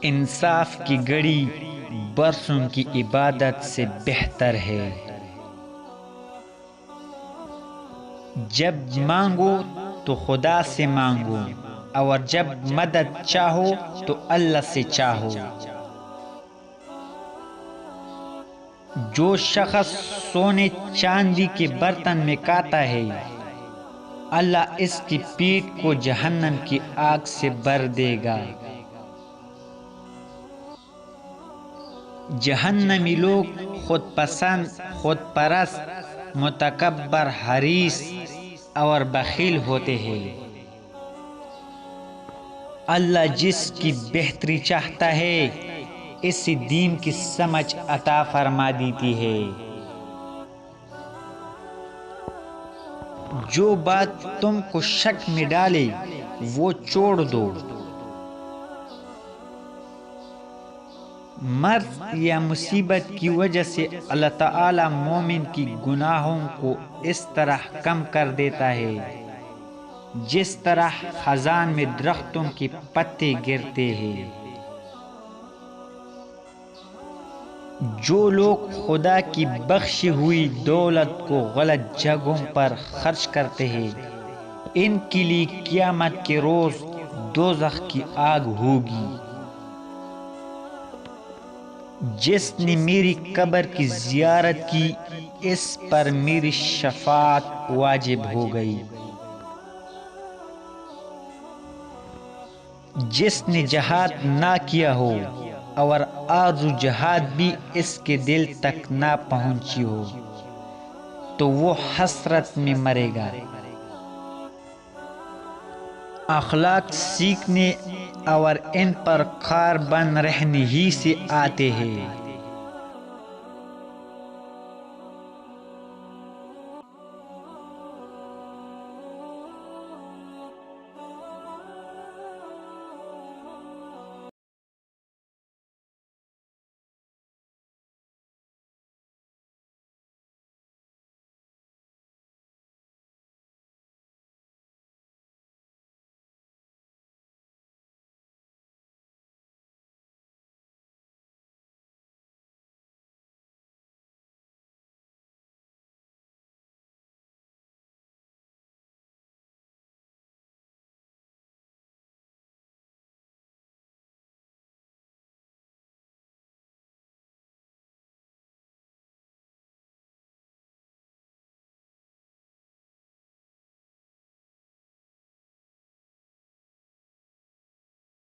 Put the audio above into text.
انصاف کی گڑی برسوں کی عبادت سے بہتر ہے۔ جب مانگو تو خدا سے مانگو، اور جب مدد چاہو تو اللہ سے چاہو۔ جو شخص سونے چاندی کے برتن میں کھاتا ہے، اللہ اس کی پیٹھ کو جہنم کی آگ سے بھر دے گا۔ جہنمی لوگ خود پسند، خود پرست، متکبر، حریص اور بخیل ہوتے ہیں۔ اللہ جس کی بہتری چاہتا ہے اسی دین کی سمجھ عطا فرما دیتی ہے۔ جو بات تم کو شک میں ڈالے وہ چھوڑ دو۔ مرض یا مصیبت کی وجہ سے اللہ تعالی مومن کی گناہوں کو اس طرح کم کر دیتا ہے جس طرح خزان میں درختوں کے پتے گرتے ہیں۔ جو لوگ خدا کی بخشی ہوئی دولت کو غلط جگہوں پر خرچ کرتے ہیں، ان کے لیے قیامت کے روز دوزخ کی آگ ہوگی۔ جس نے میری قبر کی زیارت کی اس پر میری شفاعت واجب ہو گئی۔ جس نے جہاد نہ کیا ہو اور آرزو جہاد بھی اس کے دل تک نہ پہنچی ہو تو وہ حسرت میں مرے گا۔ اخلاق سیکھنے اور ان پر کاربند رہنے ہی سے آتے ہیں۔